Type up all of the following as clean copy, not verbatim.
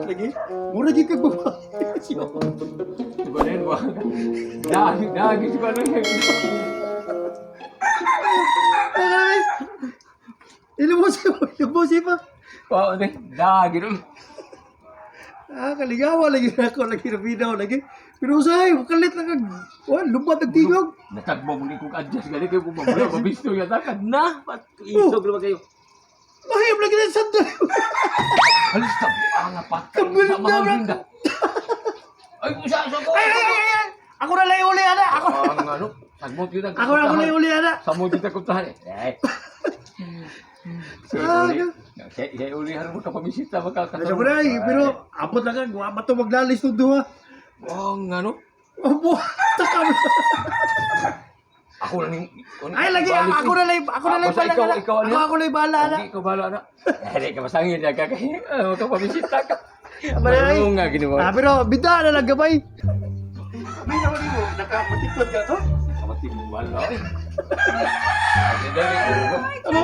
lagi. Mura lagi kag babae. Diba na yun ba? Dagi si Panoy. Ilumosi pa. Oo, dagi rin. Kaligawa lagi ako lagi na binaw lagi. Pero usay, makalit lang kag. Lumad ang tingog. Natagbo mo ni kong adjust gali kayo bumabula. Mabisto yan. Takad na. Isog naman kayo. Mahim lagi na sandal. Halis ka. Ang apat. Kabil Sa na, mga bro. linda. Ay, isa ko. Ay. Ako na lang uli ana. Ako. Ang ano? Sagmot yun. Ako na lang uli ana. Samot yun ang tahan. Saya ulihan mo kapamisita Ano mo na pero abot lang kag wa to maglalis tong duha. Oh, ano? Opo. Takam. Ako na ning Ay lagi ako na lang pala. Ako na bala na. Ikaw bala na. Hindi ka masangin ya kay kapamisita ka. Maray. Oo nga ginawa. Pero bida na lang gabay. May naman mo nakamatikod ka to. Kamatib mo wala eh. Ay, dali ko. Ano?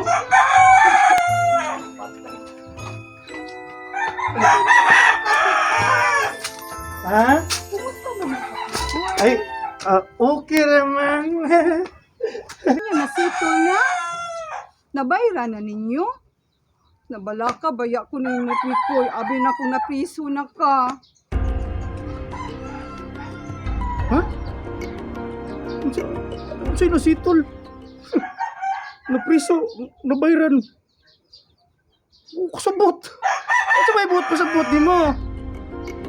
Ha? Ay, okay naman. Nasito na. Nabayra na ninyo. Nabalaka, baya ko na yung napikoy. Abi na kung napriso na ka. Ha? Sino si Tol? Napriso, nabayran. Kusabot. Ano may buot pa sa buot din mo?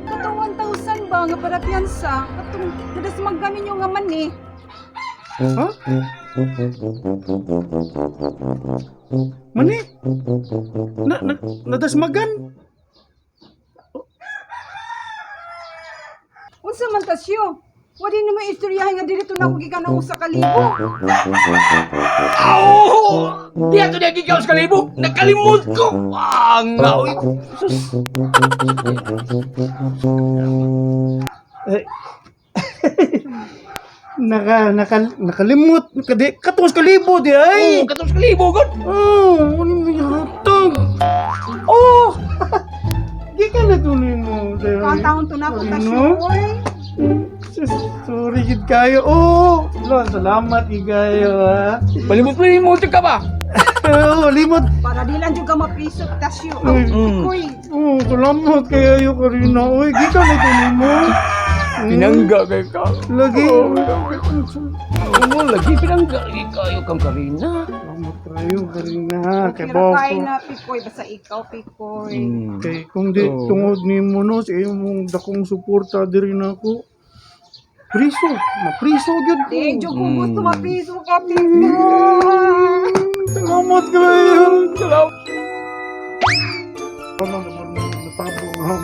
Katong 1,000 ba nga para piyansa? Katong nadas magganin yung nga man eh. Ha? Mani? Nadasmagan? Unsa man tasyo? Wadi na may istoryahin nga dito na ako gikanang usa ka libo. Di ato niya gigaw sa kalibo. Nakalimut ko. Ang ngaoy. Sus. Eh, nakalimot. Katungos kalibo di ay. Oo, katong sa kalibo god. Oh, ano mo hatag? Oh! Gikan na tuloy mo. Kantaon to na ako tasyo. Oy. Sorry, gid kayo. Oh! Salamat, gid kayo, ha? Balimot mo ka ba? Oh, limot. Para di lang jud ka mapriso tasyo. Koy. Oh, salamat kayo, Karina. Uy, gikan na tuloy mo. Pinangga kay ka. Lagi. Oo, lagi pinangga kayo kang Karina. Salamat kayo, Karina. Kay Kira kay Boko. na pikoy basta ikaw pikoy. Kay kung di tungod ni mo no, sa imong dakong suporta diri na ako. Priso, mapriso gyud ko. Di jud ko gusto mapriso ka pikoy. Salamat kayo. Salamat. Ano naman natabong mo.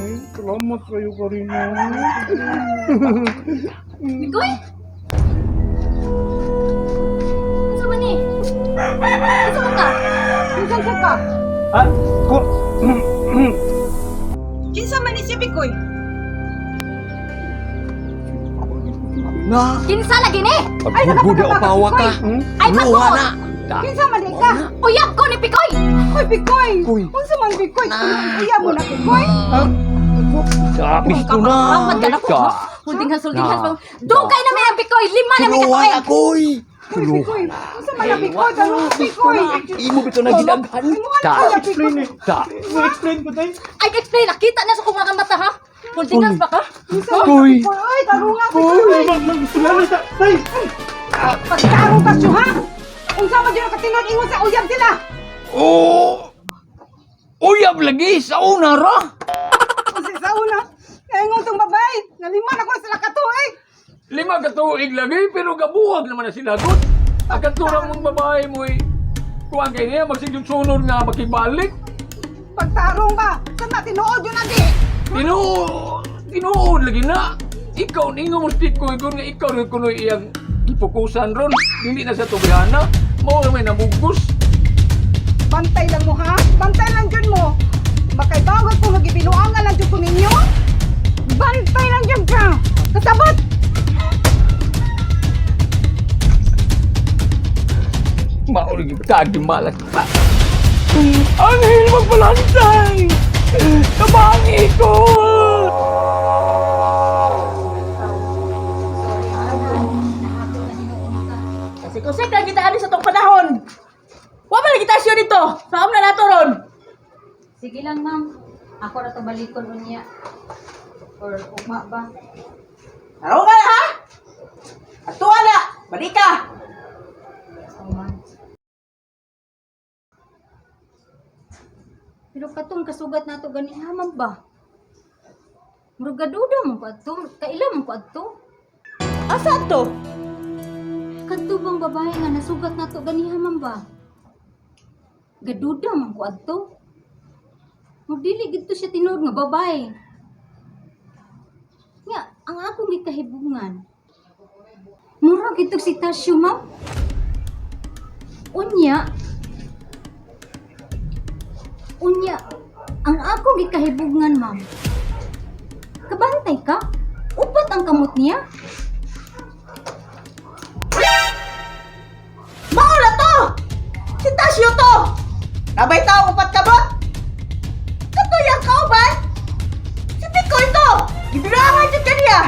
Ay, salamat kayo, Karina. Bigoy? Ano man ni? Ano man ka? Kinsa ka? Ah, ko. Kinsa man ni si pikoy? Na. Kinsa lagi ni? Pagbubuda o pawa ka. Ay, Luwa pako! na. Kinsa man di ka? Uyab ko ni Pikoy! Koy pikoy. Koy. Unsa man pikoy? Iya mo na pikoy. Kapis ko na. Kamad ka na ko. Huldingan suldingan pa. Dugay na may ang Pikoy! Lima na may Kinuha katuig! na koy. Koy pikoy. Unsa man na pikoy? Dalo pikoy. Imo bito na ginaghan. Ta. Explain eh. Ta. Explain ko tayo. Ay, explain! Nakita na sa kung mga mata ha? Huldingan ba ka? Koy. Ay, tarunga Uy, pikoy. magsulalo sa. Tay! Pagtarong ka siya ha? Unsa man dito katinod ingon sa uyab sila? Oh. Uyab lagi sa una ra. Kasi sa una, ingon tong babae, naliman ako sila katuig. 5 ka tuig lagi pero gabuhag naman na sila gud. Ang katurang mong babae mo eh. Kuha kay niya magsigyong sunod nga makibalik. Pagtarong ba? Sa na tinuod yun adi? Tinuod lagi na. Ikaw ningo mo stick ko nga ikaw rin kuno iyang ipukusan ron. Dili na sa tubihana. Mao na may namugos. Bantay lang mo ha? Bantay lang dyan mo. Bakay bawat kung nagibinuangan lang dyan ko ninyo? Bantay lang dyan ka! Kasabot! Maulig tagi malat pa. Ang hil magpalansay. Kabangi ko! Kasi kung saan kita alis sa itong panahon, wala na kita siya dito. Saan na nato ron? Sige lang, ma'am. Ako na to balikon unya. Or ugma ba? Taro ka na ha? At tuwa na! Balik ka! Oh, ma'am. Pero katong kasugat nato ganiha, ma'am ba? Murag gaduda mo ko adto. Kailan mo ko adto? Asa to? Kadto bang babae nga nasugat nato ganiha, ma'am ba? Gaduda man ko adto. Magdili gid to siya tinuod nga babae. Nga, ang akong gikahibungan. Murag ito si Tasyo, ma'am. Unya, ang akong gikahibungan, ma'am. Kabantay ka? Upat ang kamot niya? Maula to! Si Tasyo to! Nabay tao upat ka ba? Katuyang kauban? Si Pico ito! Gibilangan dyan kaniya!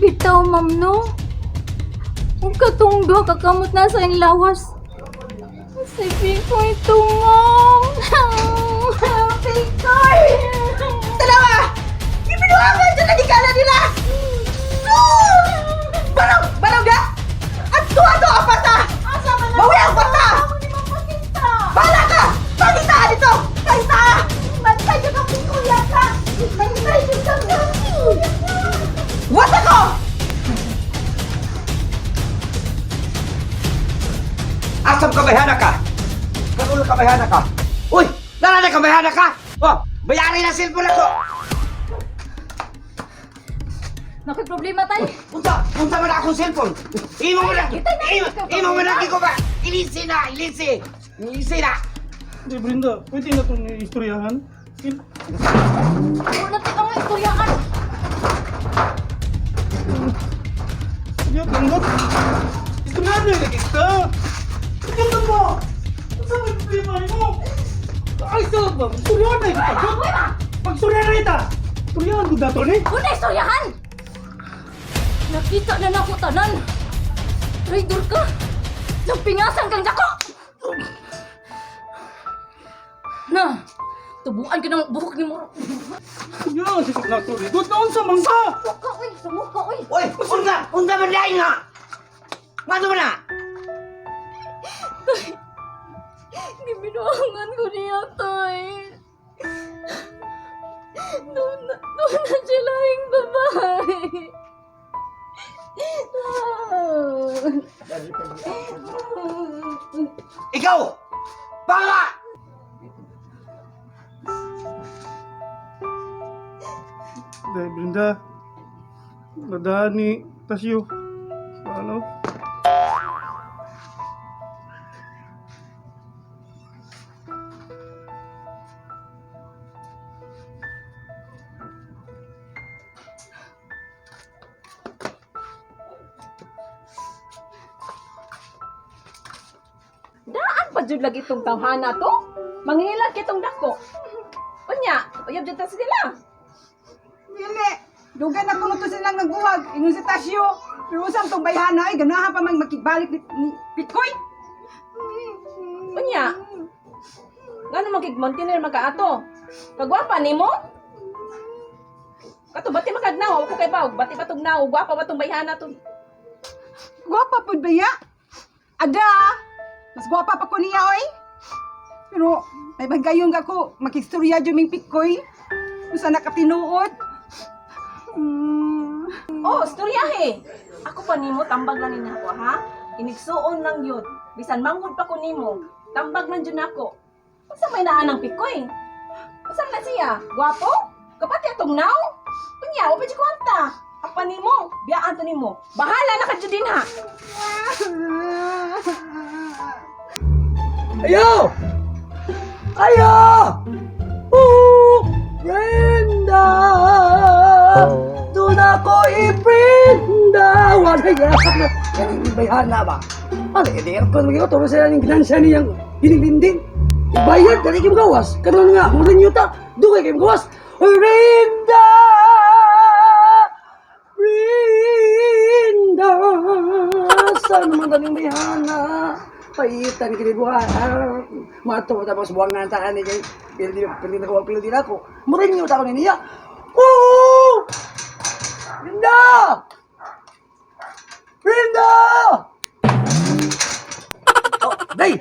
Bitaw, ma'am, no? Huwag katunggo, kakamot na sa iyong lawas. Sige ko ito, ma'am. Picoy! Dalawa! Gibilangan dyan na gikala nila! Balog! Balog na! At tuwa-tuwa ang pata! Bawi ang pata! Bala ka! Pagita dito! Pagita! Bantay ka ng pikuya ka! Bantay ka ng pikuya ka! What ako? Asam kabayhana ka? Kagulo kabayhana ka? Uy! Narada kabayhana ka? Oh! Bayari na cellphone ako! Nakiproblema tayo. Punta mo na akong cellphone! Imo mo na! Imo mo na! Iko ba? Ilisi na! Ilisi! Ilisi na! Di, Brenda, pwede na itong istoryahan? Wala tayo ang istoryaan. Sige, tanggap. Istoryahan na yung kita. Sige, mo! Saan may problema mo? Ay, saan ba? Istoryahan na yung kita. Pag istoryahan na kita! Istoryahan ko dato ni. Una istoryahan! Nakita na na ako tanan. Traitor ka. Nagpingasan kang dako. Na, tubuan ka ng buhok ni Moro. Yan, sikap na ito. Doon taon sa mangka! Huwag ka, uy. Sumuk ka, uy. Uy! Punta! Punta mo na nga! Mato mo na! Gibinuangan ko niya, tay. Doon na siya lahing babae. Ikaw! Bala! Dahil, Brenda, nadaan ni Tasyo. Paano? Daan pa dyan lagi itong tawhana to? Mangingilag kitong dako. Unya, uyab dyan ta sila. Dili. Dugan na kuno to silang nagbuwag. Ingon si Tasyo. Pero usang tong bayhana ay ganahan pa man makibalik ni Pitkoy. Unya, ngano makigmontiner magkaato? Kagwapa nimo? Kato bati makagnaw ako kay bawg, bati patog naw, gwapa ba tong bayhana to? Gwapa pud ba ya? Ada. Mas gwapa pa ko niya oy. Pero may bagayon ka ko makistorya jud ming Pitkoy. Usa nakatinuod. Oh, storyahe. Ako pa nimo tambag lang ni ako ha. Inigsuon lang yun. Bisan manghud pa ko nimo, tambag lang jud nako. Unsa may naa ng Pitkoy? Unsa na siya? Gwapo? Kapati atong naw? Unya, wa pa jud kwanta. Apa nimo? Biyaan to nimo. Bahala na ka jud din ha. Ayo! Ayo! Brenda! Doon ako i-Brenda! Wala yakap na. Yan yung bayhana ba? Ano, hindi ako magiging tulong sila ng ginansya niyang hinilinding. Bayad ka kayo gawas. Karon nga, mula niyo ta. Dugay kayo gawas. Rinda! Rinda! Saan naman taning bayhana? Paitan kinibuhan. Mato tapos buwang nantaan ni kay pili na ko pili ako. Mura niyo ta ko niya. Oh! Rinda! Rinda! Oh, day!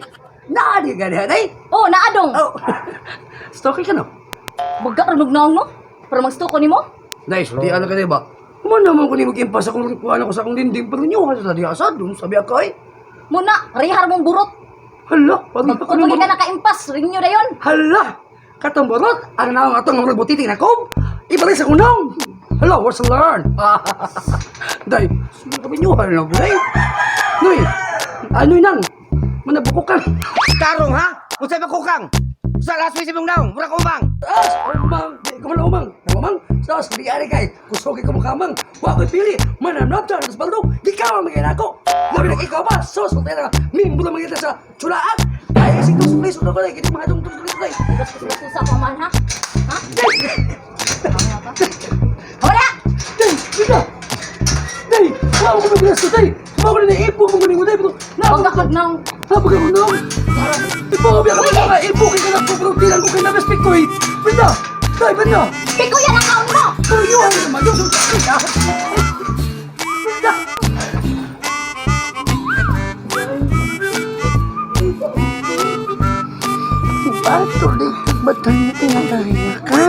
Naadi ka niya, day! Oh, naadong. Oh! Stalker ka no? Baga runog naong no? Para magstuko nimo? Day, di ano ka diba? Kuman naman ko ni mag-impas akong kuhaan ako sa akong dinding pero niyo ka sa diasad dun sabi ako eh. Muna, rihar mong burot. Hala, pati pa ko Kung ka naman. nakaimpas, ring nyo na yun. Hala! Katamborot! Ang naong atong mga butiting na ko! Ibalik sa kunong! Hala, what's to learn? Day, sino kami niyo? Hala, day! Noy, ano yun nang? Manabukok ka! Tarong ha? Kung sa'yo makukang! Sa last week si mong naong, mura ko umang! Taas! Umang! Di ko man umang! Umang! Taas! Di ari kay! Kusogi ko makamang! Huwag ko'y pili! Mananap sa alas baldo! Di ka ang magiging ako! Labi na ikaw ba? Sos! Patay na! Mimbo na magiging sa tsulaan! Ay, ising tusok liso na ko na! Kini mga itong tusok liso na! Susa ko man, ha? Ha? Wala! Day! Dita! Day! Saan ko mag-ilas ko, Day? Saan ko na ipo mo galing mo, Day? Baga kag naong. Napag ako nung! Ipo ka biya ka mga ipo kay ka na po pero tilang ko kay na-respect ko eh! Benda! Day, benda! Piko yan ang kaon mo! Pero yun ang naman yung benda! Batol, di. Ba't tayo tinatahaya ka?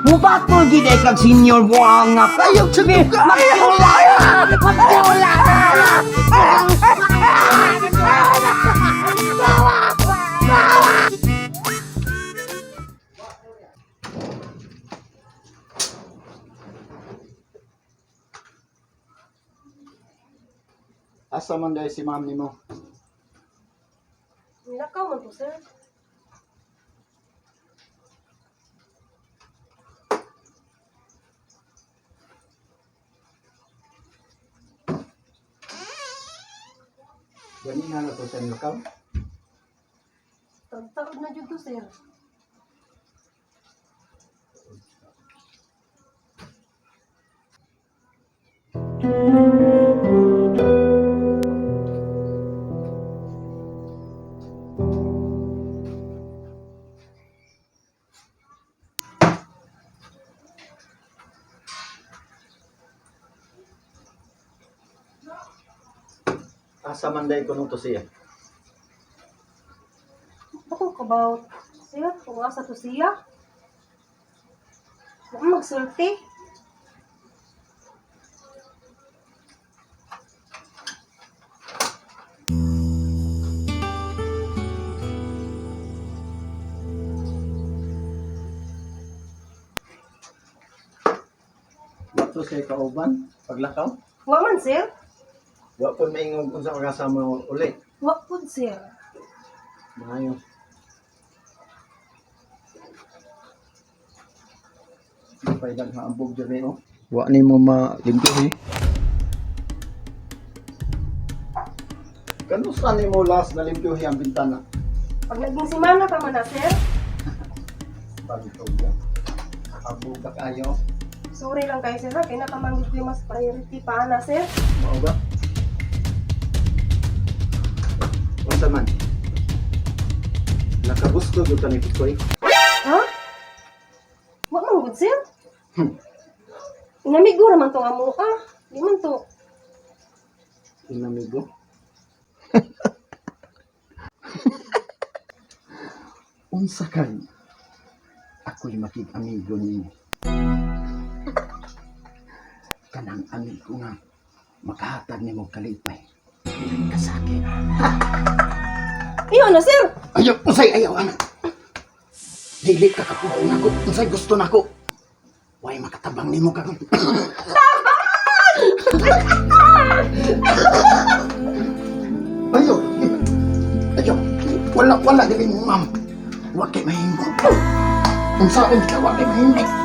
Mubatol, gid ay kag senior buwang nga kayo. Sige, magkulaya! Asa man dahil si ma'am ni mo? Nilakaw man to, sir. Ganina na to sa nilakaw? Tagtakod na dyan to, sir. Asa man dahil ko nung to siya? Ako about, sir, kung asa to siya. Huwag magsulti. Dito siya kauban? Paglakaw? Huwag man, sir. Wa po maingog kung sa makasama ulit. Huwag po, sir. Maayos. Di pa ilang haambog dyan eh, oh. Wa ni mo malimpyo eh. Kanusta ni mo last na limpyo ang bintana? Pag naging simana pa man na, sir. Pagito dyan. Abog ka kayo. Sorry lang kayo, sir. Kaya nakamanggit ko yung mas priority pa na, sir. Mao ba? Unsa man? Nakagusto gyud ka ni Pikoy. Ha? Huwag man good, sir. Inamigo naman to nga mo, Di man to. Inamigo. Unsa kay ako'y makig-amigo ni kanang amigo nga makahatag nimo kalipay. Kasakit. Iyo na, sir. Ayaw, unsay ayaw anak. Dili ka kapuho nako, unsay gusto nako. Way makatabang nimo karon. Ayaw. Ayaw. Wala dili mo ma'am. Wa kay mahimo. Unsa ka wa kay mahimo.